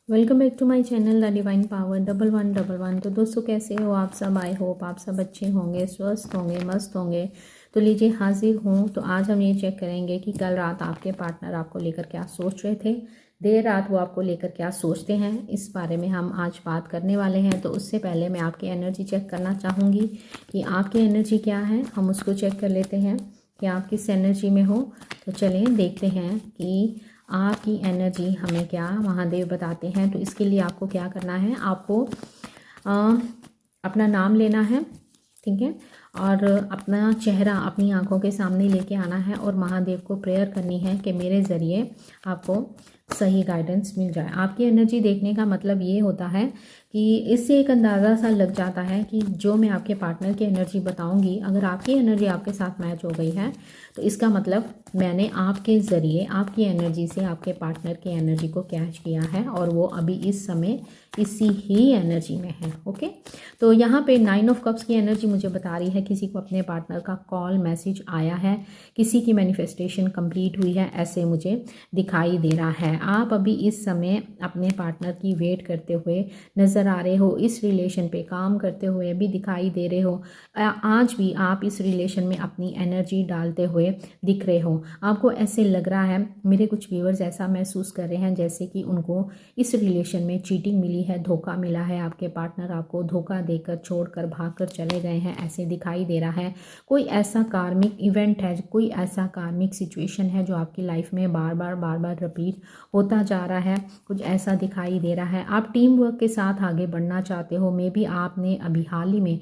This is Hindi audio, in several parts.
Welcome back to my channel the divine power 1111। तो दोस्तों कैसे हो आप सब। आई होप आप सब अच्छे होंगे, स्वस्थ होंगे, मस्त होंगे। तो लीजिए हाजिर हूँ। तो आज हम ये चेक करेंगे कि कल रात आपके पार्टनर आपको लेकर क्या सोच रहे थे, देर रात वो आपको लेकर क्या सोचते हैं, इस बारे में हम आज बात करने वाले हैं। तो उससे पहले मैं आपकी एनर्जी चेक करना चाहूँगी कि आपकी एनर्जी क्या है। हम उसको चेक कर लेते हैं कि आप किस एनर्जी में हो। तो चलिए देखते हैं कि आपकी एनर्जी हमें क्या महादेव बताते हैं। तो इसके लिए आपको क्या करना है, आपको अपना नाम लेना है, ठीक है, और अपना चेहरा अपनी आंखों के सामने लेके आना है और महादेव को प्रेयर करनी है कि मेरे ज़रिए आपको सही गाइडेंस मिल जाए। आपकी एनर्जी देखने का मतलब ये होता है कि इससे एक अंदाज़ा सा लग जाता है कि जो मैं आपके पार्टनर की एनर्जी बताऊंगी, अगर आपकी एनर्जी आपके साथ मैच हो गई है तो इसका मतलब मैंने आपके ज़रिए आपकी एनर्जी से आपके पार्टनर की एनर्जी को कैच किया है और वो अभी इस समय इसी ही एनर्जी में है। ओके, तो यहाँ पे 9 ऑफ कप्स की एनर्जी मुझे बता रही है किसी को अपने पार्टनर का कॉल मैसेज आया है, किसी की मैनिफेस्टेशन कंप्लीट हुई है, ऐसे मुझे दिखाई दे रहा है। आप अभी इस समय अपने पार्टनर की वेट करते हुए नज़र आ रहे हो, इस रिलेशन पे काम करते हुए भी दिखाई दे रहे हो। आज भी आप इस रिलेशन में अपनी एनर्जी डालते हुए दिख रहे हो। आपको ऐसे लग रहा है, मेरे कुछ व्यूअर्स ऐसा महसूस कर रहे हैं जैसे कि उनको इस रिलेशन में चीटिंग मिली है, धोखा मिला है, आपके पार्टनर आपको धोखा देकर छोड़कर भागकर चले गए हैं, ऐसे दिखाई दे रहा है। कोई ऐसा कार्मिक इवेंट है, कोई ऐसा कार्मिक सिचुएशन है जो आपकी लाइफ में बार बार रिपीट होता जा रहा है, कुछ ऐसा दिखाई दे रहा है। आप टीम वर्क के साथ आगे बढ़ना चाहते हो। मे बी आपने अभी हाल ही में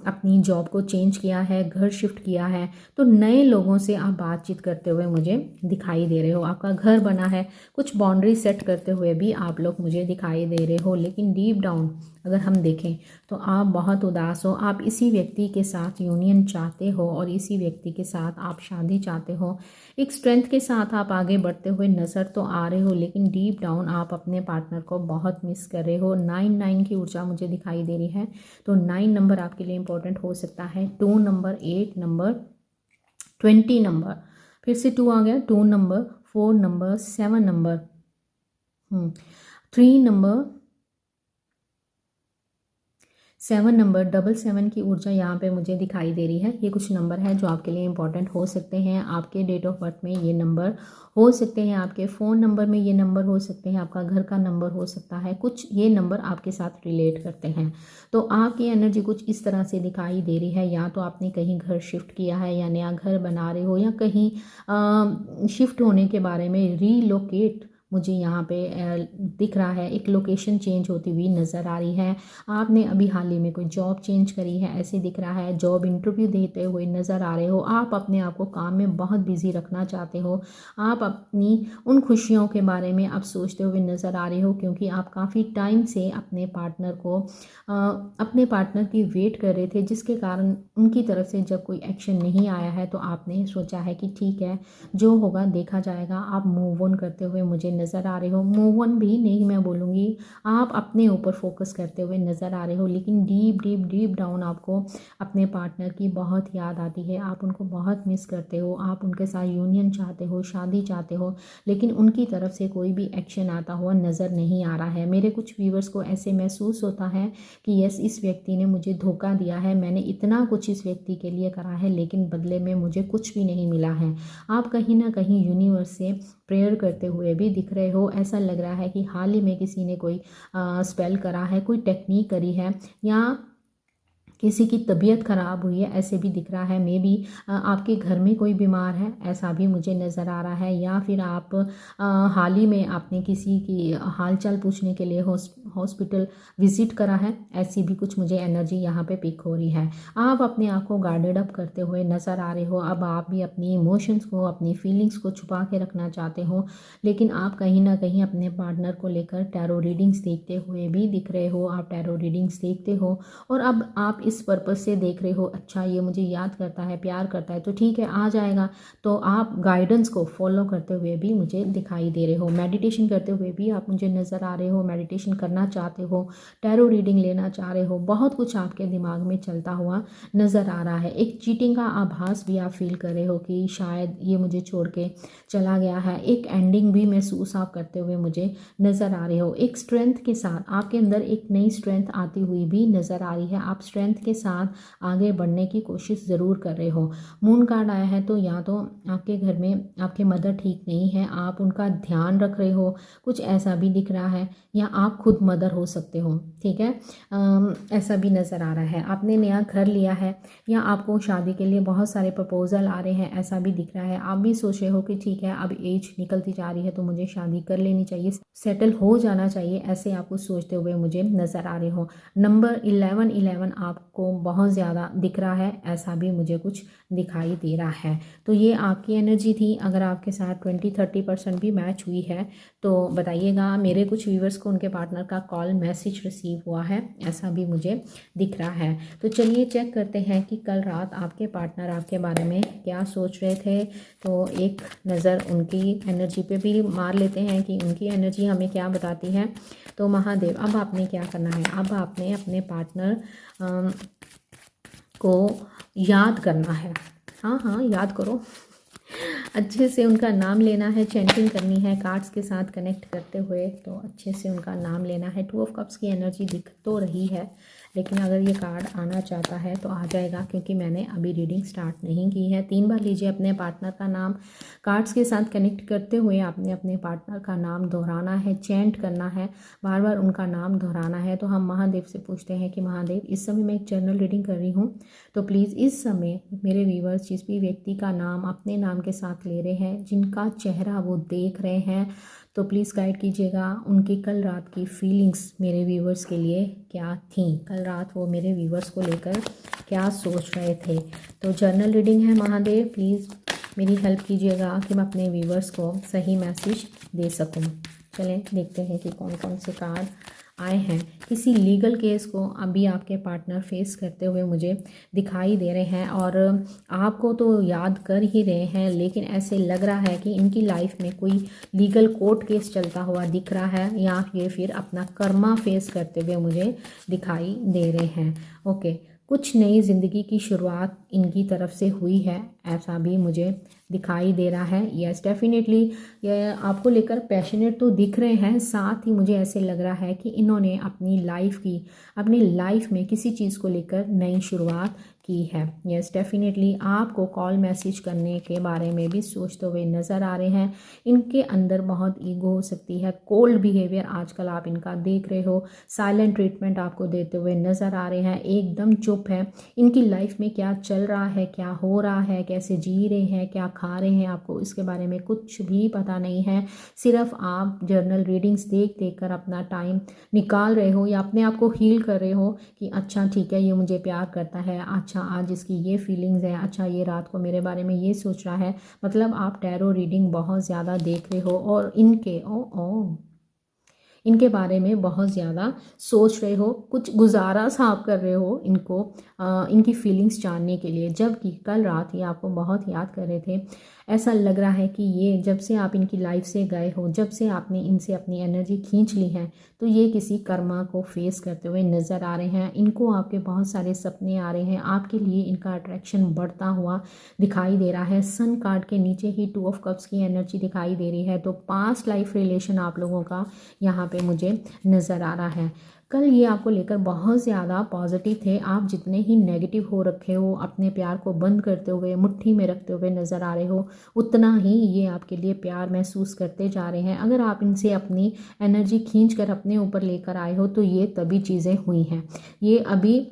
अपनी जॉब को चेंज किया है, घर शिफ्ट किया है, तो नए लोगों से आप बातचीत करते हुए मुझे दिखाई दे रहे हो। आपका घर बना है, कुछ बाउंड्री सेट करते हुए भी आप लोग मुझे दिखाई दे रहे हो। लेकिन डीप डाउन अगर हम देखें तो आप बहुत उदास हो। आप इसी व्यक्ति के साथ यूनियन चाहते हो और इसी व्यक्ति के साथ आप शादी चाहते हो। एक स्ट्रेंथ के साथ आप आगे बढ़ते हुए नज़र तो आ रहे हो, लेकिन डीप डाउन आप अपने पार्टनर को बहुत मिस कर रहे हो। 9 की ऊर्जा मुझे दिखाई दे रही है, तो 9 नंबर आपके लिए इंपॉर्टेंट हो सकता है। 2 नंबर, 8 नंबर, 20 नंबर, फिर से 2 आ गया, 2 number, 4 number, 7 number, 3 number, 7 number, 7 की ऊर्जा यहाँ पे मुझे दिखाई दे रही है। ये कुछ नंबर है जो आपके लिए इंपॉर्टेंट हो सकते हैं। आपके डेट ऑफ बर्थ में ये नंबर हो सकते हैं, आपके फ़ोन नंबर में ये नंबर हो सकते हैं, आपका घर का नंबर हो सकता है। कुछ ये नंबर आपके साथ रिलेट करते हैं। तो आपकी एनर्जी कुछ इस तरह से दिखाई दे रही है। या तो आपने कहीं घर शिफ्ट किया है या नया घर बना रहे हो, या कहीं शिफ्ट होने के बारे में, रीलोकेट मुझे यहाँ पे दिख रहा है, एक लोकेशन चेंज होती हुई नज़र आ रही है। आपने अभी हाल ही में कोई जॉब चेंज करी है, ऐसे दिख रहा है। जॉब इंटरव्यू देते हुए नज़र आ रहे हो। आप अपने आप को काम में बहुत बिजी रखना चाहते हो। आप अपनी उन खुशियों के बारे में आप सोचते हुए नज़र आ रहे हो, क्योंकि आप काफ़ी टाइम से अपने पार्टनर को अपने पार्टनर की वेट कर रहे थे, जिसके कारण उनकी तरफ से जब कोई एक्शन नहीं आया है तो आपने सोचा है कि ठीक है, जो होगा देखा जाएगा। आप मूव ऑन करते हुए मुझे नज़र आ रहे हो। मूव ऑन भी नहीं मैं बोलूँगी, आप अपने ऊपर फोकस करते हुए नज़र आ रहे हो। लेकिन डीप डाउन आपको अपने पार्टनर की बहुत याद आती है, आप उनको बहुत मिस करते हो, आप उनके साथ यूनियन चाहते हो, शादी चाहते हो, लेकिन उनकी तरफ से कोई भी एक्शन आता हुआ नज़र नहीं आ रहा है। मेरे कुछ व्यूवर्स को ऐसे महसूस होता है कि यस, इस व्यक्ति ने मुझे धोखा दिया है, मैंने इतना कुछ इस व्यक्ति के लिए करा है लेकिन बदले में मुझे कुछ भी नहीं मिला है। आप कहीं ना कहीं यूनिवर्स से प्रेयर करते हुए भी दिख रहे हो। ऐसा लग रहा है कि हाल ही में किसी ने कोई स्पेल करा है, कोई टेक्निक करी है, या किसी की तबीयत ख़राब हुई है, ऐसे भी दिख रहा है। मे बी आपके घर में कोई बीमार है, ऐसा भी मुझे नज़र आ रहा है। या फिर आप हाल ही में आपने किसी की हालचाल पूछने के लिए हॉस्पिटल विज़िट करा है, ऐसी भी कुछ मुझे एनर्जी यहाँ पे पिक हो रही है। आप अपने आप को गार्डेड अप करते हुए नज़र आ रहे हो। अब आप भी अपनी इमोशंस को, अपनी फीलिंग्स को छुपा के रखना चाहते हो, लेकिन आप कहीं ना कहीं अपने पार्टनर को लेकर टैरो रीडिंग्स देखते हुए भी दिख रहे हो। आप टैरो रीडिंग्स देखते हो और अब आप इस इस पर्पज़ से देख रहे हो, अच्छा ये मुझे याद करता है, प्यार करता है, तो ठीक है आ जाएगा। तो आप गाइडेंस को फॉलो करते हुए भी मुझे दिखाई दे रहे हो, मेडिटेशन करते हुए भी आप मुझे नज़र आ रहे हो, मेडिटेशन करना चाहते हो, टैरो रीडिंग लेना चाह रहे हो, बहुत कुछ आपके दिमाग में चलता हुआ नज़र आ रहा है। एक चीटिंग का आभास भी आप फील कर रहे हो कि शायद ये मुझे छोड़ के चला गया है। एक एंडिंग भी महसूस आप करते हुए मुझे नज़र आ रहे हो। एक स्ट्रेंथ के साथ आपके अंदर एक नई स्ट्रेंथ आती हुई भी नज़र आ रही है। आप स्ट्रेंथ के साथ आगे बढ़ने की कोशिश ज़रूर कर रहे हो। मून कार्ड आया है तो या तो आपके घर में आपके मदर ठीक नहीं है, आप उनका ध्यान रख रहे हो, कुछ ऐसा भी दिख रहा है, या आप खुद मदर हो सकते हो, ठीक है। ऐसा भी नज़र आ रहा है। आपने नया घर लिया है या आपको शादी के लिए बहुत सारे प्रपोजल आ रहे हैं, ऐसा भी दिख रहा है। आप भी सोच रहे हो कि ठीक है अब एज निकलती जा रही है तो मुझे शादी कर लेनी चाहिए, सेटल हो जाना चाहिए, ऐसे आपको सोचते हुए मुझे नज़र आ रहे हो। नंबर 11 आपको बहुत ज़्यादा दिख रहा है, ऐसा भी मुझे कुछ दिखाई दे रहा है। तो ये आपकी एनर्जी थी। अगर आपके साथ 20-30% भी मैच हुई है तो बताइएगा। मेरे कुछ व्यूवर्स को उनके पार्टनर का कॉल मैसेज रिसीव हुआ है, ऐसा भी मुझे दिख रहा है। तो चलिए चेक करते हैं कि कल रात आपके पार्टनर आपके बारे में क्या सोच रहे थे। तो एक नज़र उनकी एनर्जी पे भी मार लेते हैं कि उनकी एनर्जी हमें क्या बताती है। तो महादेव, अब आपने क्या करना है, अब आपने अपने पार्टनर को याद करना है। हाँ हाँ याद करो, अच्छे से उनका नाम लेना है, चैंटिंग करनी है कार्ड्स के साथ कनेक्ट करते हुए। तो अच्छे से उनका नाम लेना है। 2 ऑफ कप्स की एनर्जी दिख तो रही है, लेकिन अगर ये कार्ड आना चाहता है तो आ जाएगा, क्योंकि मैंने अभी रीडिंग स्टार्ट नहीं की है। 3 बार लीजिए अपने पार्टनर का नाम, कार्ड्स के साथ कनेक्ट करते हुए आपने अपने पार्टनर का नाम दोहराना है, चैंट करना है, बार बार उनका नाम दोहराना है। तो हम महादेव से पूछते हैं कि महादेव, इस समय मैं एक जर्नल रीडिंग कर रही हूँ, तो प्लीज़ इस समय मेरे व्यूवर्स जिस भी व्यक्ति का नाम अपने नाम के साथ ले रहे हैं, जिनका चेहरा वो देख रहे हैं, तो प्लीज़ गाइड कीजिएगा उनकी कल रात की फीलिंग्स मेरे व्यूवर्स के लिए क्या थी, कल रात वो मेरे व्यूवर्स को लेकर क्या सोच रहे थे। तो जर्नल रीडिंग है महादेव, प्लीज़ मेरी हेल्प कीजिएगा कि मैं अपने व्यूवर्स को सही मैसेज दे सकूं। चलें देखते हैं कि कौन कौन से कार्ड आए हैं। किसी लीगल केस को अभी आपके पार्टनर फेस करते हुए मुझे दिखाई दे रहे हैं, और आपको तो याद कर ही रहे हैं, लेकिन ऐसे लग रहा है कि इनकी लाइफ में कोई लीगल कोर्ट केस चलता हुआ दिख रहा है, या ये फिर अपना कर्मा फेस करते हुए मुझे दिखाई दे रहे हैं। ओके, कुछ नई ज़िंदगी की शुरुआत इनकी तरफ से हुई है, ऐसा भी मुझे दिखाई दे रहा है। यस डेफिनेटली ये आपको लेकर पैशनेट तो दिख रहे हैं, साथ ही मुझे ऐसे लग रहा है कि इन्होंने अपनी लाइफ में किसी चीज़ को लेकर नई शुरुआत की है। यस डेफिनेटली आपको कॉल मैसेज करने के बारे में भी सोचते हुए नज़र आ रहे हैं। इनके अंदर बहुत ईगो हो सकती है, कोल्ड बिहेवियर आजकल आप इनका देख रहे हो, साइलेंट ट्रीटमेंट आपको देते हुए नज़र आ रहे हैं, एकदम चुप है। इनकी लाइफ में क्या चल रहा है, क्या हो रहा है, कैसे जी रहे हैं, क्या खा रहे हैं, आपको इसके बारे में कुछ भी पता नहीं है। सिर्फ आप जर्नल रीडिंग्स देख कर अपना टाइम निकाल रहे हो, या अपने आप को हील कर रहे हो कि अच्छा ठीक है ये मुझे प्यार करता है, अच्छा आज इसकी ये फीलिंग्स है, अच्छा ये रात को मेरे बारे में ये सोच रहा है। मतलब आप टैरो रीडिंग बहुत ज़्यादा देख रहे हो और इनके बारे में बहुत ज़्यादा सोच रहे हो, कुछ गुजारा सा आप कर रहे हो इनको, इनकी फीलिंग्स जानने के लिए, जबकि कल रात ये आपको बहुत याद कर रहे थे। ऐसा लग रहा है कि ये जब से आप इनकी लाइफ से गए हो, जब से आपने इनसे अपनी एनर्जी खींच ली है, तो ये किसी कर्मा को फेस करते हुए नज़र आ रहे हैं। इनको आपके बहुत सारे सपने आ रहे हैं, आपके लिए इनका अट्रैक्शन बढ़ता हुआ दिखाई दे रहा है। सन कार्ड के नीचे ही 2 ऑफ कप्स की एनर्जी दिखाई दे रही है, तो पास्ट लाइफ रिलेशन आप लोगों का यहाँ पे मुझे नज़र आ रहा है। कल ये आपको लेकर बहुत ज़्यादा पॉजिटिव थे, आप जितने ही नेगेटिव हो रखे हो, अपने प्यार को बंद करते हुए मुट्ठी में रखते हुए नज़र आ रहे हो, उतना ही ये आपके लिए प्यार महसूस करते जा रहे हैं। अगर आप इनसे अपनी एनर्जी खींच कर अपने ऊपर लेकर आए हो तो ये तभी चीज़ें हुई हैं। ये अभी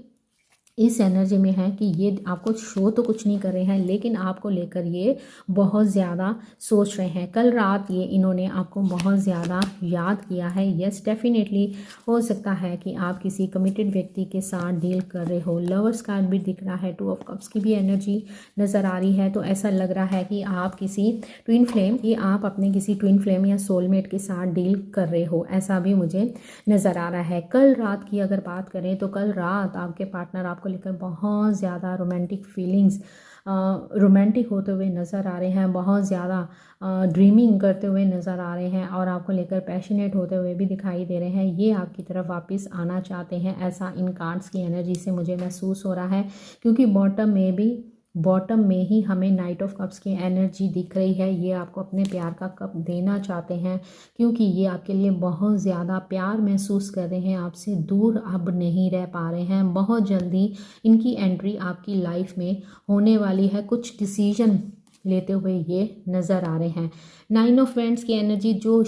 इस एनर्जी में है कि ये आपको शो तो कुछ नहीं कर रहे हैं, लेकिन आपको लेकर ये बहुत ज़्यादा सोच रहे हैं। कल रात ये इन्होंने आपको बहुत ज़्यादा याद किया है। यस डेफिनेटली हो सकता है कि आप किसी कमिटेड व्यक्ति के साथ डील कर रहे हो। लवर्स कार्ड भी दिख रहा है, 2 ऑफ कप्स की भी एनर्जी नज़र आ रही है। तो ऐसा लग रहा है कि आप किसी आप अपने किसी ट्विन फ्लेम या सोलमेट के साथ डील कर रहे हो, ऐसा भी मुझे नज़र आ रहा है। कल रात की अगर बात करें तो कल रात आपके पार्टनर आपको लेकर बहुत ज़्यादा रोमांटिक फीलिंग्स रोमांटिक होते हुए नज़र आ रहे हैं, बहुत ज़्यादा ड्रीमिंग करते हुए नज़र आ रहे हैं और आपको लेकर पैशनेट होते हुए भी दिखाई दे रहे हैं। ये आपकी तरफ वापस आना चाहते हैं, ऐसा इन कार्ड्स की एनर्जी से मुझे महसूस हो रहा है, क्योंकि बॉटम में ही हमें नाइट ऑफ कप्स की एनर्जी दिख रही है। ये आपको अपने प्यार का कप देना चाहते हैं, क्योंकि ये आपके लिए बहुत ज़्यादा प्यार महसूस कर रहे हैं, आपसे दूर अब नहीं रह पा रहे हैं। बहुत जल्दी इनकी एंट्री आपकी लाइफ में होने वाली है, कुछ डिसीजन लेते हुए ये नज़र आ रहे हैं। 9 ऑफ वैंड्स की एनर्जी, जो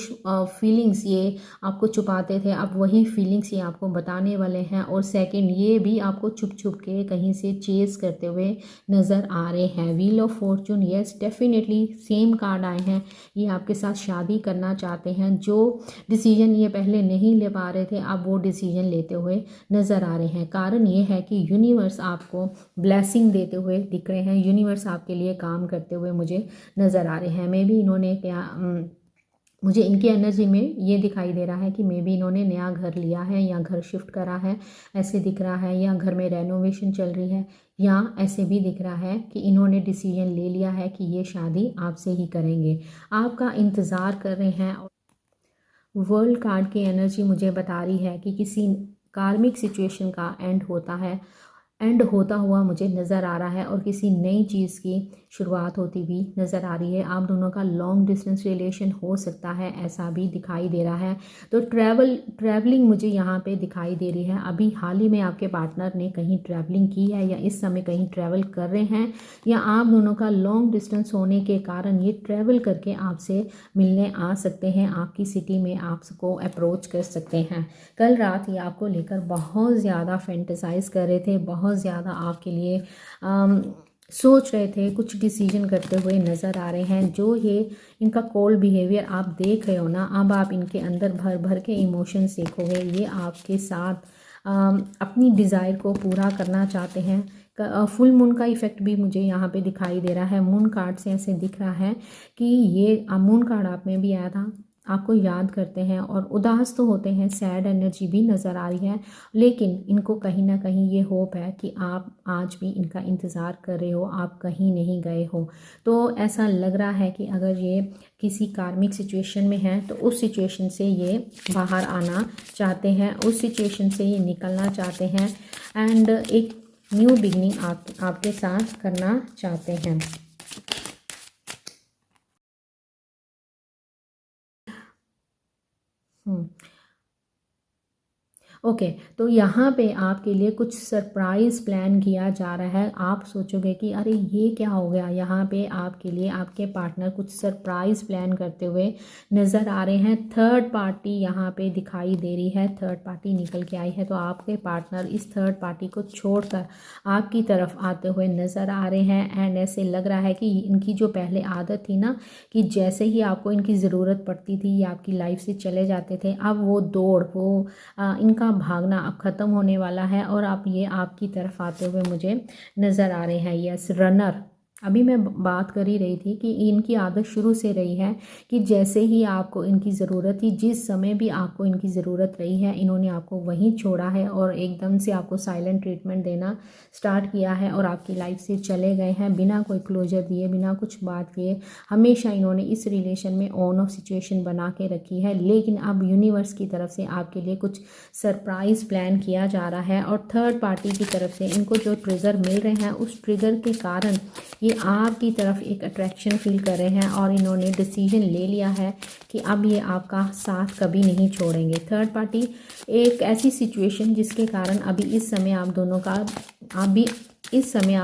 फीलिंग्स ये आपको छुपाते थे, अब वही फीलिंग्स ये आपको बताने वाले हैं। और सेकंड, ये भी आपको छुप छुप के कहीं से चेस करते हुए नज़र आ रहे हैं। Wheel of Fortune, yes definitely same card आए हैं। ये आपके साथ शादी करना चाहते हैं। जो डिसीजन ये पहले नहीं ले पा रहे थे, अब वो डिसीजन लेते हुए नज़र आ रहे हैं। कारण ये है कि यूनिवर्स आपको ब्लेसिंग देते हुए दिख रहे हैं, यूनिवर्स आपके लिए काम करते हुए मुझे नज़र आ रहे हैं। मे भी इन्होंने क्या मुझे इनकी एनर्जी में ये दिखाई दे रहा है कि मे भी इन्होंने नया घर लिया है या घर शिफ्ट करा है, ऐसे दिख रहा है, या घर में रेनोवेशन चल रही है, या ऐसे भी दिख रहा है कि इन्होंने डिसीजन ले लिया है कि ये शादी आपसे ही करेंगे, आपका इंतज़ार कर रहे हैं। वर्ल्ड कार्ड की एनर्जी मुझे बता रही है कि किसी कार्मिक सिचुएशन का एंड होता हुआ मुझे नज़र आ रहा है और किसी नई चीज़ की शुरुआत होती हुई नज़र आ रही है। आप दोनों का लॉन्ग डिस्टेंस रिलेशन हो सकता है, ऐसा भी दिखाई दे रहा है। तो ट्रैवलिंग मुझे यहाँ पे दिखाई दे रही है। अभी हाल ही में आपके पार्टनर ने कहीं ट्रैवलिंग की है, या इस समय कहीं ट्रैवल कर रहे हैं, या आप दोनों का लॉन्ग डिस्टेंस होने के कारण ये ट्रैवल करके आपसे मिलने आ सकते हैं, आपकी सिटी में आपको अप्रोच कर सकते हैं। कल रात ये आपको लेकर बहुत ज़्यादा फैंटेसाइज कर रहे थे, बहुत ज़्यादा आपके लिए सोच रहे थे, कुछ डिसीजन करते हुए नज़र आ रहे हैं। जो ये इनका कोल्ड बिहेवियर आप देख रहे हो ना, अब आप इनके अंदर भर भर के इमोशंस देखोगे। ये आपके साथ अपनी डिज़ायर को पूरा करना चाहते हैं। फुल मून का इफ़ेक्ट भी मुझे यहाँ पे दिखाई दे रहा है। मून कार्ड से ऐसे दिख रहा है कि ये मून कार्ड आप में भी आया था, आपको याद करते हैं और उदास तो होते हैं, सैड एनर्जी भी नज़र आ रही है, लेकिन इनको कहीं ना कहीं ये होप है कि आप आज भी इनका इंतज़ार कर रहे हो, आप कहीं नहीं गए हो। तो ऐसा लग रहा है कि अगर ये किसी कार्मिक सिचुएशन में हैं तो उस सिचुएशन से ये बाहर आना चाहते हैं, उस सिचुएशन से ये निकलना चाहते हैं, एंड एक न्यू बिगनिंग आपके साथ करना चाहते हैं। ओके, तो यहाँ पे आपके लिए कुछ सरप्राइज़ प्लान किया जा रहा है। आप सोचोगे कि अरे ये क्या हो गया, यहाँ पे आपके लिए आपके पार्टनर कुछ सरप्राइज़ प्लान करते हुए नज़र आ रहे हैं। थर्ड पार्टी यहाँ पे दिखाई दे रही है, थर्ड पार्टी निकल के आई है। तो आपके पार्टनर इस थर्ड पार्टी को छोड़कर आपकी तरफ आते हुए नज़र आ रहे हैं, एंड ऐसे लग रहा है कि इनकी जो पहले आदत थी ना, कि जैसे ही आपको इनकी ज़रूरत पड़ती थी ये आपकी लाइफ से चले जाते थे, अब वो दौड़, वो इनका भागना अब ख़त्म होने वाला है और अब ये आपकी तरफ आते हुए मुझे नज़र आ रहे हैं। Yes, runner. अभी मैं बात कर ही रही थी कि इनकी आदत शुरू से रही है कि जैसे ही आपको इनकी ज़रूरत थी, जिस समय भी आपको इनकी ज़रूरत रही है, इन्होंने आपको वहीं छोड़ा है और एकदम से आपको साइलेंट ट्रीटमेंट देना स्टार्ट किया है और आपकी लाइफ से चले गए हैं बिना कोई क्लोजर दिए, बिना कुछ बात किए। हमेशा इन्होंने इस रिलेशन में ऑन ऑफ सिचुएशन बना के रखी है, लेकिन अब यूनिवर्स की तरफ से आपके लिए कुछ सरप्राइज़ प्लान किया जा रहा है और थर्ड पार्टी की तरफ से इनको जो ट्रिगर मिल रहे हैं, उस ट्रिगर के कारण ये आपकी तरफ एक अट्रैक्शन फील कर रहे हैं और इन्होंने डिसीजन ले लिया है कि अब ये आपका साथ कभी नहीं छोड़ेंगे। थर्ड पार्टी एक ऐसी सिचुएशन जिसके कारण अभी इस समय आप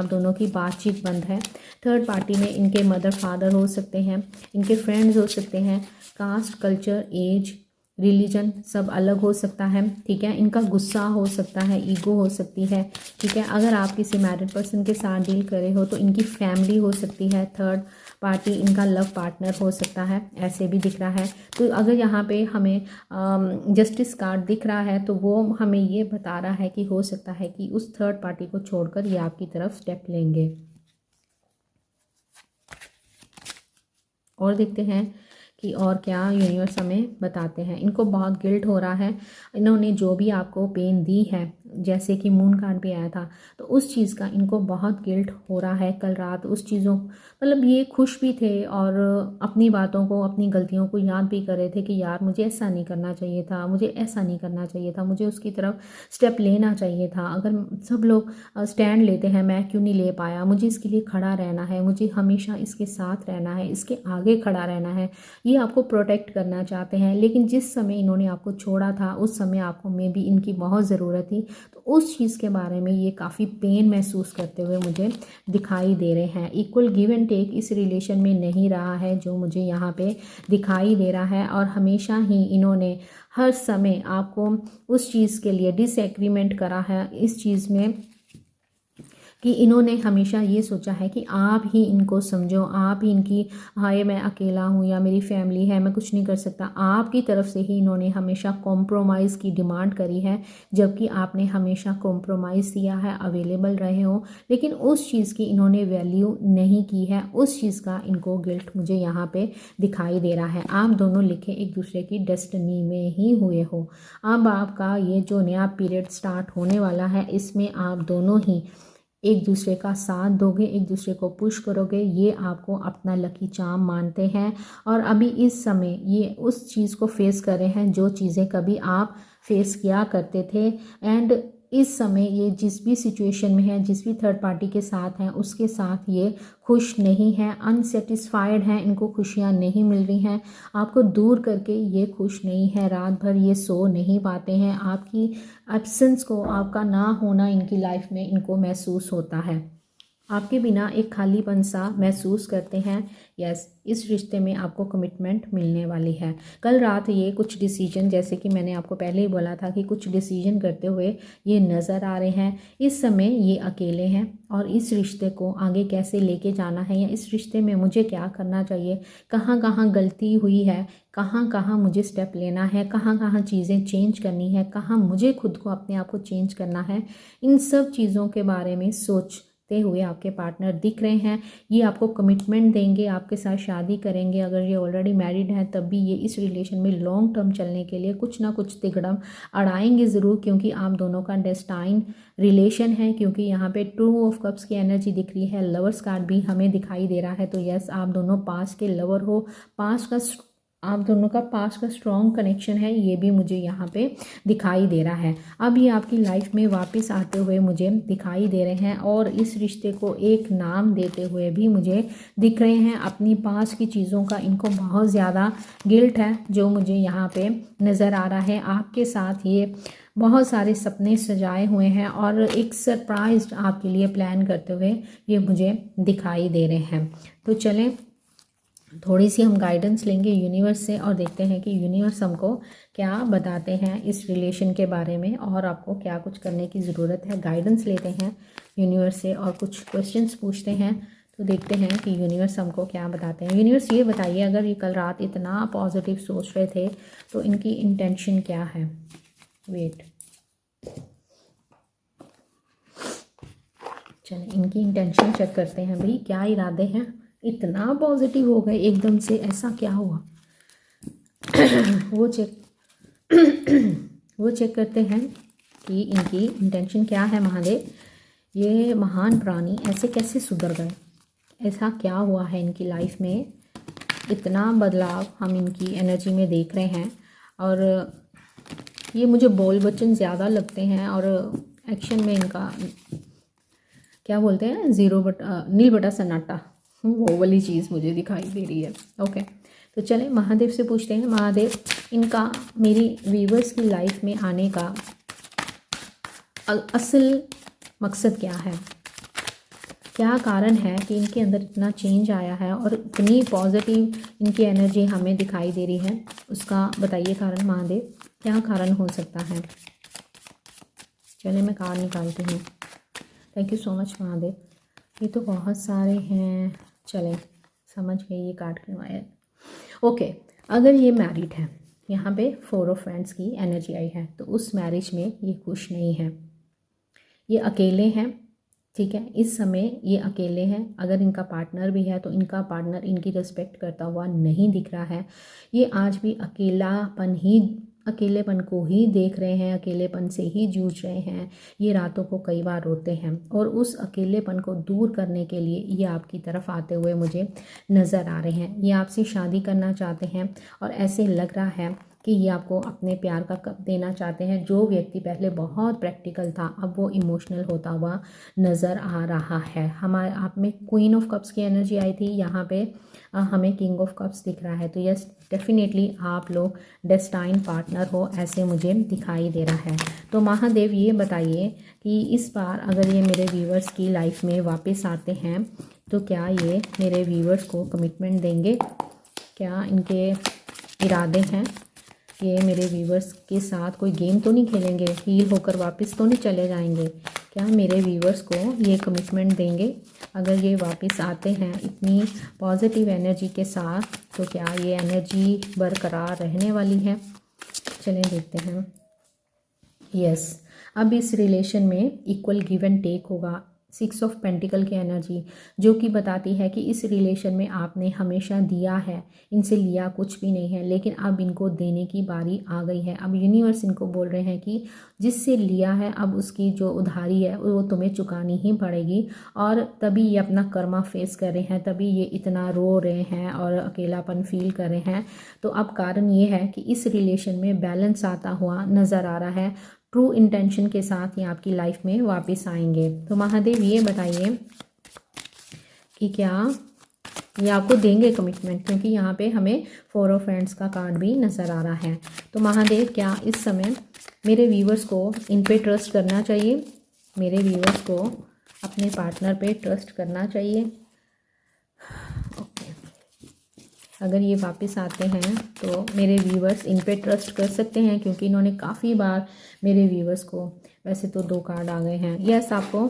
दोनों की बातचीत बंद है। थर्ड पार्टी में इनके मदर फादर हो सकते हैं, इनके फ्रेंड्स हो सकते हैं, कास्ट, कल्चर, एज, रिलीजन सब अलग हो सकता है, ठीक है। इनका गुस्सा हो सकता है, ईगो हो सकती है, ठीक है। अगर आप किसी मैरिड पर्सन के साथ डील कर रहे हो तो इनकी फैमिली हो सकती है। थर्ड पार्टी इनका लव पार्टनर हो सकता है, ऐसे भी दिख रहा है। तो अगर यहाँ पे हमें जस्टिस कार्ड दिख रहा है तो वो हमें ये बता रहा है कि हो सकता है कि उस थर्ड पार्टी को छोड़कर ये आपकी तरफ स्टेप लेंगे। और देखते हैं कि और क्या यूनिवर्स हमें बताते हैं। इनको बहुत गिल्ट हो रहा है, इन्होंने जो भी आपको पेन दी है जैसे कि मून कार्ड भी आया था, तो उस चीज़ का इनको बहुत गिल्ट हो रहा है। कल रात उस चीज़ों मतलब ये खुश भी थे और अपनी बातों को, अपनी गलतियों को याद भी कर रहे थे कि यार मुझे ऐसा नहीं करना चाहिए था, मुझे ऐसा नहीं करना चाहिए था, मुझे उसकी तरफ स्टेप लेना चाहिए था। अगर सब लोग स्टैंड लेते हैं, मैं क्यों नहीं ले पाया? मुझे इसके लिए खड़ा रहना है, मुझे हमेशा इसके साथ रहना है, इसके आगे खड़ा रहना है। ये आपको प्रोटेक्ट करना चाहते हैं, लेकिन जिस समय इन्होंने आपको छोड़ा था उस समय आपको में भी इनकी बहुत ज़रूरत थी। तो उस चीज़ के बारे में ये काफ़ी पेन महसूस करते हुए मुझे दिखाई दे रहे हैं। इक्वल गिव एंड टेक इस रिलेशन में नहीं रहा है जो मुझे यहाँ पे दिखाई दे रहा है, और हमेशा ही इन्होंने हर समय आपको उस चीज़ के लिए डिसएग्रीमेंट करा है। इस चीज़ में कि इन्होंने हमेशा ये सोचा है कि आप ही इनको समझो, आप ही इनकी, हाय मैं अकेला हूँ या मेरी फैमिली है, मैं कुछ नहीं कर सकता। आपकी तरफ से ही इन्होंने हमेशा कॉम्प्रोमाइज़ की डिमांड करी है, जबकि आपने हमेशा कॉम्प्रोमाइज़ किया है, अवेलेबल रहे हो, लेकिन उस चीज़ की इन्होंने वैल्यू नहीं की है। उस चीज़ का इनको गिल्ट मुझे यहाँ पे दिखाई दे रहा है। आप दोनों लिखे एक दूसरे की डेस्टिनी में ही हुए हो। अब आपका ये जो नया पीरियड स्टार्ट होने वाला है, इसमें आप दोनों ही एक दूसरे का साथ दोगे, एक दूसरे को पुश करोगे, ये आपको अपना लकी चार्म मानते हैं। और अभी इस समय ये उस चीज़ को फेस कर रहे हैं जो चीज़ें कभी आप फेस किया करते थे। एंड इस समय ये जिस भी सिचुएशन में है, जिस भी थर्ड पार्टी के साथ हैं, उसके साथ ये खुश नहीं है, अनसेटिस्फाइड हैं, इनको खुशियाँ नहीं मिल रही हैं। आपको दूर करके ये खुश नहीं है, रात भर ये सो नहीं पाते हैं। आपकी एब्सेंस को, आपका ना होना इनकी लाइफ में इनको महसूस होता है। आपके बिना एक खालीपन सा महसूस करते हैं। यस, इस रिश्ते में आपको कमिटमेंट मिलने वाली है। कल रात ये कुछ डिसीजन, जैसे कि मैंने आपको पहले ही बोला था कि कुछ डिसीजन करते हुए ये नज़र आ रहे हैं। इस समय ये अकेले हैं और इस रिश्ते को आगे कैसे लेके जाना है, या इस रिश्ते में मुझे क्या करना चाहिए, कहाँ कहाँ गलती हुई है, कहाँ कहाँ मुझे स्टेप लेना है, कहाँ कहाँ चीज़ें चेंज करनी है, कहाँ मुझे खुद को, अपने आप को चेंज करना है, इन सब चीज़ों के बारे में सोचते हुए आपके पार्टनर दिख रहे हैं। ये आपको कमिटमेंट देंगे, आपके साथ शादी करेंगे। अगर ये ऑलरेडी मैरिड हैं तब भी ये इस रिलेशन में लॉन्ग टर्म चलने के लिए कुछ ना कुछ तिगड़म अड़ाएंगे ज़रूर, क्योंकि आप दोनों का डेस्टाइन रिलेशन है। क्योंकि यहाँ पे टू ऑफ कप्स की एनर्जी दिख रही है, लवर्स कार्ड भी हमें दिखाई दे रहा है। तो यस, आप दोनों पास्ट के लवर हो, पास्ट का, आप दोनों का पास्ट का स्ट्रॉन्ग कनेक्शन है, ये भी मुझे यहाँ पे दिखाई दे रहा है। अब ये आपकी लाइफ में वापस आते हुए मुझे दिखाई दे रहे हैं और इस रिश्ते को एक नाम देते हुए भी मुझे दिख रहे हैं। अपनी पास्ट की चीज़ों का इनको बहुत ज़्यादा गिल्ट है जो मुझे यहाँ पे नज़र आ रहा है। आपके साथ ये बहुत सारे सपने सजाए हुए हैं और एक सरप्राइज आपके लिए प्लान करते हुए ये मुझे दिखाई दे रहे हैं। तो चलें, थोड़ी सी हम गाइडेंस लेंगे यूनिवर्स से और देखते हैं कि यूनिवर्स हमको क्या बताते हैं इस रिलेशन के बारे में और आपको क्या कुछ करने की ज़रूरत है। गाइडेंस लेते हैं यूनिवर्स से और कुछ क्वेश्चंस पूछते हैं, तो देखते हैं कि यूनिवर्स हमको क्या बताते हैं। यूनिवर्स ये बताइए, अगर ये कल रात इतना पॉजिटिव सोच रहे थे तो इनकी इंटेंशन क्या है। वेट, चलें इनकी इंटेंशन चेक करते हैं। भाई क्या इरादे हैं, इतना पॉजिटिव हो गए एकदम से, ऐसा क्या हुआ। वो चेक करते हैं कि इनकी इंटेंशन क्या है। महादेव, ये महान प्राणी ऐसे कैसे सुधर गए, ऐसा क्या हुआ है इनकी लाइफ में, इतना बदलाव हम इनकी एनर्जी में देख रहे हैं। और ये मुझे बोल बच्चन ज़्यादा लगते हैं और एक्शन में इनका क्या बोलते हैं, नील बटा सन्नाटा, वो वाली चीज़ मुझे दिखाई दे रही है। ओके, तो चलें महादेव से पूछते हैं। महादेव, इनका मेरी व्यूअर्स की लाइफ में आने का असल मकसद क्या है, क्या कारण है कि इनके अंदर इतना चेंज आया है और इतनी पॉजिटिव इनकी एनर्जी हमें दिखाई दे रही है, उसका बताइए कारण। महादेव, क्या कारण हो सकता है। चलें मैं कार्ड निकालती हूँ। Thank you so much Mahadev, ये तो बहुत सारे हैं। चलें समझ गए ये कार्ड क्यों आया। ओके, अगर ये मैरिड है, यहाँ पे 4 ऑफ फ्रेंड्स की एनर्जी आई है, तो उस मैरिज में ये खुश नहीं है, ये अकेले हैं। ठीक है, इस समय ये अकेले हैं। अगर इनका पार्टनर भी है तो इनका पार्टनर इनकी रिस्पेक्ट करता हुआ नहीं दिख रहा है। ये आज भी अकेलापन ही अकेलेपन को ही देख रहे हैं, अकेलेपन से ही जूझ रहे हैं, ये रातों को कई बार रोते हैं और उस अकेलेपन को दूर करने के लिए ये आपकी तरफ आते हुए मुझे नज़र आ रहे हैं। ये आपसे शादी करना चाहते हैं और ऐसे लग रहा है कि ये आपको अपने प्यार का कप देना चाहते हैं। जो व्यक्ति पहले बहुत प्रैक्टिकल था अब वो इमोशनल होता हुआ नज़र आ रहा है। हमारे आप में क्वीन ऑफ कप्स की एनर्जी आई थी, यहाँ पे हमें किंग ऑफ कप्स दिख रहा है। तो यस, डेफिनेटली आप लोग डेस्टाइन पार्टनर हो, ऐसे मुझे दिखाई दे रहा है। तो महादेव ये बताइए कि इस बार अगर ये मेरे व्यूवर्स की लाइफ में वापस आते हैं तो क्या ये मेरे व्यूवर्स को कमिटमेंट देंगे? क्या इनके इरादे हैं ये मेरे व्यूवर्स के साथ कोई गेम तो नहीं खेलेंगे, हील होकर वापस तो नहीं चले जाएंगे? क्या मेरे व्यूवर्स को ये कमिटमेंट देंगे? अगर ये वापस आते हैं इतनी पॉजिटिव एनर्जी के साथ तो क्या ये एनर्जी बरकरार रहने वाली है? चलें देखते हैं। यस, अब इस रिलेशन में इक्वल गिव एंड टेक होगा। 6 ऑफ पेंटिकल की एनर्जी जो कि बताती है कि इस रिलेशन में आपने हमेशा दिया है, इनसे लिया कुछ भी नहीं है, लेकिन अब इनको देने की बारी आ गई है। अब यूनिवर्स इनको बोल रहे हैं कि जिससे लिया है अब उसकी जो उधारी है वो तुम्हें चुकानी ही पड़ेगी। और तभी ये अपना कर्मा फेस कर रहे हैं, तभी ये इतना रो रहे हैं और अकेलापन फील कर रहे हैं। तो अब कारण ये है कि इस रिलेशन में बैलेंस आता हुआ नज़र आ रहा है। ट्रू इंटेंशन के साथ ये आपकी लाइफ में वापस आएंगे। तो महादेव ये बताइए कि क्या ये आपको देंगे कमिटमेंट, क्योंकि यहाँ पे हमें 4 ऑफ हैंड्स का कार्ड भी नज़र आ रहा है। तो महादेव क्या इस समय मेरे व्यूवर्स को इन पे ट्रस्ट करना चाहिए? मेरे व्यूवर्स को अपने पार्टनर पे ट्रस्ट करना चाहिए? ओके, अगर ये वापस आते हैं तो मेरे व्यूवर्स इन पे ट्रस्ट कर सकते हैं, क्योंकि इन्होंने काफ़ी बार मेरे व्यूवर्स को, वैसे तो 2 कार्ड आ गए हैं। यस, आपको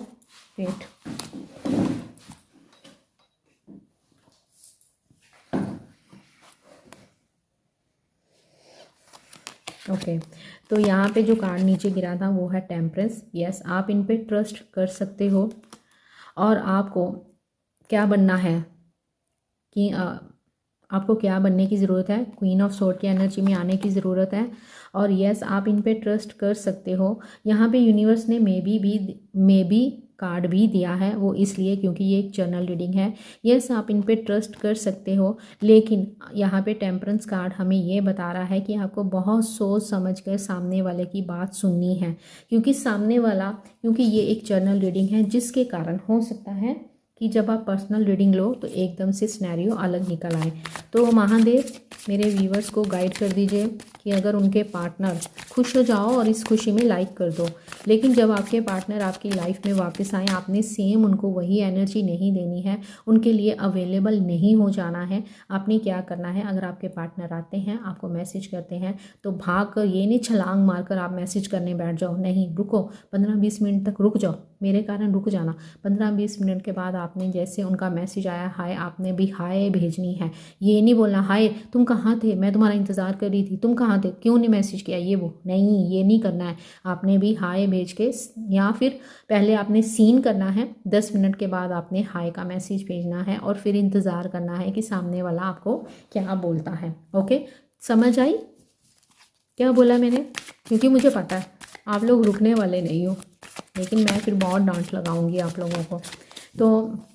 वेट, ओके तो यहाँ पे जो कार्ड नीचे गिरा था वो है टेम्परेंस। यस, आप इन पे ट्रस्ट कर सकते हो। और आपको क्या बनना है कि आपको क्या बनने की ज़रूरत है? क्वीन ऑफ सोर्ड की एनर्जी में आने की ज़रूरत है। और यस, आप इन पे ट्रस्ट कर सकते हो। यहाँ पे यूनिवर्स ने मे बी कार्ड भी दिया है, वो इसलिए क्योंकि ये एक जर्नल रीडिंग है। यस, आप इन पे ट्रस्ट कर सकते हो, लेकिन यहाँ पे टेम्परेंस कार्ड हमें ये बता रहा है कि आपको बहुत सोच समझ कर सामने वाले की बात सुननी है, क्योंकि ये एक जर्नल रीडिंग है, जिसके कारण हो सकता है कि जब आप पर्सनल रीडिंग लो तो एकदम से सिनेरियो अलग निकल आए। तो महादेव मेरे व्यूवर्स को गाइड कर दीजिए कि अगर उनके पार्टनर, खुश हो जाओ और इस खुशी में लाइक कर दो, लेकिन जब आपके पार्टनर आपकी लाइफ में वापस आए आपने सेम उनको वही एनर्जी नहीं देनी है, उनके लिए अवेलेबल नहीं हो जाना है। आपने क्या करना है, अगर आपके पार्टनर आते हैं आपको मैसेज करते हैं तो भाग कर, ये नहीं छलांग मारकर आप मैसेज करने बैठ जाओ, नहीं, रुको, 15-20 मिनट तक रुक जाओ, मेरे कारण रुक जाना। 15-20 मिनट के बाद आपने जैसे उनका मैसेज आया हाय, आपने भी हाय भेजनी है। ये नहीं बोलना हाय तुम कहाँ थे, मैं तुम्हारा इंतज़ार कर रही थी, तुम कहाँ थे, क्यों नहीं मैसेज किया, ये वो नहीं, ये नहीं करना है। आपने भी हाय भेज के, या फिर पहले आपने सीन करना है, 10 मिनट के बाद आपने हाय का मैसेज भेजना है और फिर इंतज़ार करना है कि सामने वाला आपको क्या बोलता है। ओके, समझ आई क्या बोला मैंने? क्योंकि मुझे पता है आप लोग रुकने वाले नहीं हो, लेकिन मैं फिर बहुत डांट लगाऊंगी आप लोगों को। तो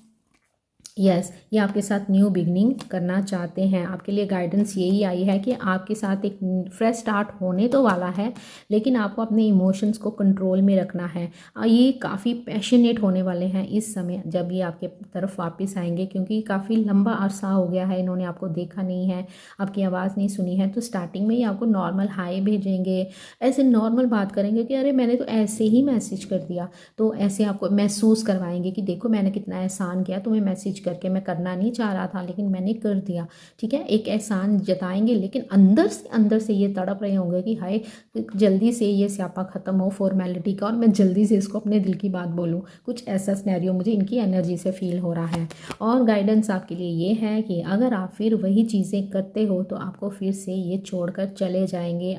यस, ये आपके साथ न्यू बिगनिंग करना चाहते हैं। आपके लिए गाइडेंस यही आई है कि आपके साथ एक फ्रेश स्टार्ट होने तो वाला है, लेकिन आपको अपने इमोशंस को कंट्रोल में रखना है। ये काफ़ी पैशनेट होने वाले हैं इस समय जब ये आपके तरफ वापस आएंगे, क्योंकि काफ़ी लंबा अरसा हो गया है इन्होंने आपको देखा नहीं है, आपकी आवाज़ नहीं सुनी है। तो स्टार्टिंग में ही आपको नॉर्मल हाय भेजेंगे, ऐसे नॉर्मल बात करेंगे कि अरे मैंने तो ऐसे ही मैसेज कर दिया, तो ऐसे आपको महसूस करवाएंगे कि देखो मैंने कितना एहसान किया, तुम्हें मैसेज करके, मैं करना नहीं चाह रहा था लेकिन मैंने कर दिया। ठीक है, एक एहसान जताएंगे, लेकिन अंदर से ये तड़प रहे होंगे कि हाय जल्दी से ये स्यापा ख़त्म हो फॉर्मेलिटी का और मैं जल्दी से इसको अपने दिल की बात बोलूँ। कुछ ऐसा सिनेरियो मुझे इनकी एनर्जी से फील हो रहा है। और गाइडेंस आपके लिए ये है कि अगर आप फिर वही चीज़ें करते हो तो आपको फिर से ये छोड़कर चले जाएंगे।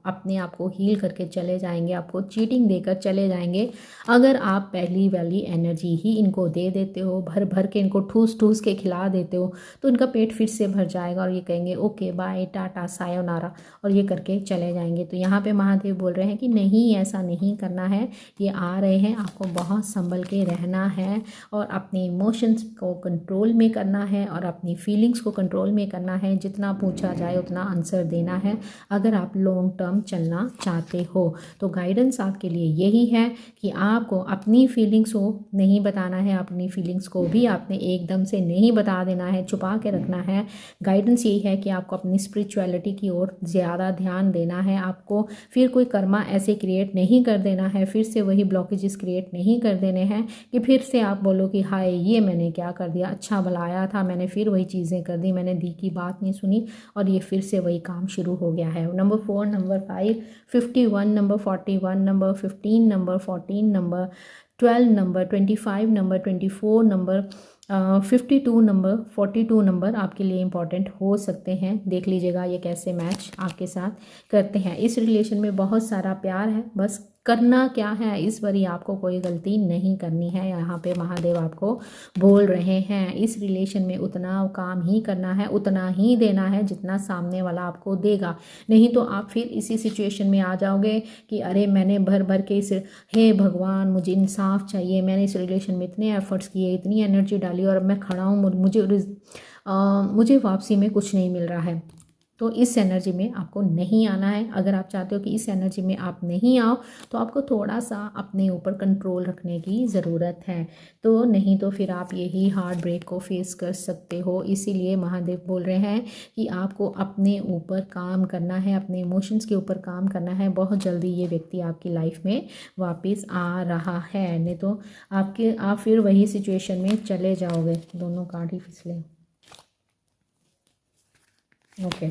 अपने आप को हील करके चले जाएंगे, आपको चीटिंग देकर चले जाएंगे। अगर आप पहली वाली एनर्जी ही इनको दे देते हो, भर भर के इनको ठूस ठूस के खिला देते हो, तो इनका पेट फिर से भर जाएगा और ये कहेंगे ओके बाय टाटा सायोनारा और ये करके चले जाएंगे। तो यहाँ पे महादेव बोल रहे हैं कि नहीं, ऐसा नहीं करना है। ये आ रहे हैं, आपको बहुत संभल के रहना है और अपने इमोशंस को कंट्रोल में करना है और अपनी फीलिंग्स को कंट्रोल में करना है। जितना पूछा जाए उतना आंसर देना है अगर आप लॉन्ग टर्म चलना चाहते हो। तो गाइडेंस आपके लिए यही है कि आपको अपनी फीलिंग्स को नहीं बताना है, अपनी फीलिंग्स को भी आपने एकदम से नहीं बता देना है, छुपा के रखना है। गाइडेंस यही है कि आपको अपनी स्पिरिचुअलिटी की ओर ज़्यादा ध्यान देना है। आपको फिर कोई कर्मा ऐसे क्रिएट नहीं कर देना है, फिर से वही ब्लॉकेजेस क्रिएट नहीं कर देने हैं कि फिर से आप बोलो कि हाय ये मैंने क्या कर दिया, अच्छा भलाया था, मैंने फिर वही चीज़ें कर दी, मैंने दी की बात नहीं सुनी और ये फिर से वही काम शुरू हो गया है। Number 4, number 5, 51, number 41, number 15, number 14, number 12, number 25, number 24, number 52, number 42 number आपके लिए इम्पॉर्टेंट हो सकते हैं। देख लीजिएगा ये कैसे मैच आपके साथ करते हैं। इस रिलेशन में बहुत सारा प्यार है, बस करना क्या है, इस बारी आपको कोई गलती नहीं करनी है। यहाँ पे महादेव आपको बोल रहे हैं इस रिलेशन में उतना काम ही करना है, उतना ही देना है जितना सामने वाला आपको देगा। नहीं तो आप फिर इसी सिचुएशन में आ जाओगे कि अरे मैंने भर भर के इस, हे भगवान मुझे इंसाफ चाहिए, मैंने इस रिलेशन में इतने एफर्ट्स किए, इतनी एनर्जी डाली और अब मैं खड़ा हूँ, मुझे वापसी में कुछ नहीं मिल रहा है। तो इस एनर्जी में आपको नहीं आना है। अगर आप चाहते हो कि इस एनर्जी में आप नहीं आओ तो आपको थोड़ा सा अपने ऊपर कंट्रोल रखने की ज़रूरत है। तो नहीं तो फिर आप यही हार्ट ब्रेक को फेस कर सकते हो। इसीलिए महादेव बोल रहे हैं कि आपको अपने ऊपर काम करना है, अपने इमोशंस के ऊपर काम करना है। बहुत जल्दी ये व्यक्ति आपकी लाइफ में वापस आ रहा है, नहीं तो आप फिर वही सिचुएशन में चले जाओगे। दोनों कार्ड ही फिसले। ओके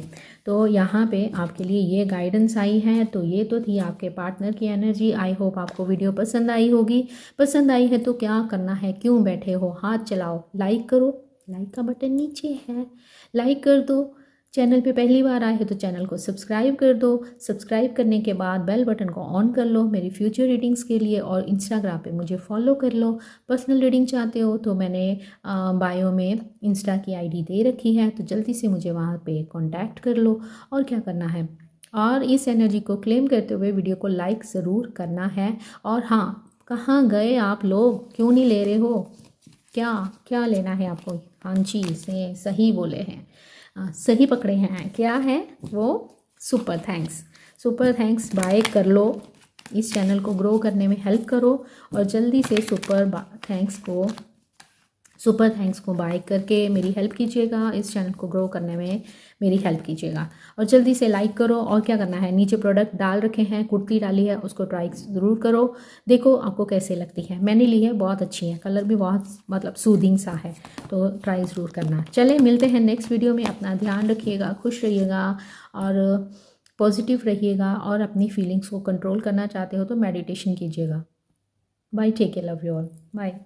तो यहाँ पे आपके लिए ये गाइडेंस आई है। तो ये तो थी आपके पार्टनर की एनर्जी। आई होप आपको वीडियो पसंद आई होगी। पसंद आई है तो क्या करना है, क्यों बैठे हो, हाथ चलाओ, लाइक करो, लाइक का बटन नीचे है, लाइक कर दो। चैनल पे पहली बार आए हो तो चैनल को सब्सक्राइब कर दो। सब्सक्राइब करने के बाद बेल बटन को ऑन कर लो मेरी फ्यूचर रीडिंग्स के लिए, और इंस्टाग्राम पे मुझे फॉलो कर लो। पर्सनल रीडिंग चाहते हो तो मैंने बायो में इंस्टा की आईडी दे रखी है, तो जल्दी से मुझे वहाँ पे कांटेक्ट कर लो। और क्या करना है, और इस एनर्जी को क्लेम करते हुए वीडियो को लाइक ज़रूर करना है। और हाँ, कहाँ गए आप लोग, क्यों नहीं ले रहे हो, क्या लेना है आपको? हाँ जी से सही बोले हैं, सही पकड़े हैं। क्या है वो? सुपर थैंक्स बाय कर लो। इस चैनल को ग्रो करने में हेल्प करो और जल्दी से सुपर थैंक्स को बाय करके मेरी हेल्प कीजिएगा। इस चैनल को ग्रो करने में मेरी हेल्प कीजिएगा और जल्दी से लाइक करो। और क्या करना है, नीचे प्रोडक्ट डाल रखे हैं, कुर्ती डाली है, उसको ट्राई ज़रूर करो, देखो आपको कैसे लगती है। मैंने ली है, बहुत अच्छी है, कलर भी बहुत मतलब सूदिंग सा है, तो ट्राई ज़रूर करना। चले मिलते हैं नेक्स्ट वीडियो में। अपना ध्यान रखिएगा, खुश रहिएगा और पॉजिटिव रहिएगा। और अपनी फीलिंग्स को कंट्रोल करना चाहते हो तो मेडिटेशन कीजिएगा। Bye, take care, love you all, bye.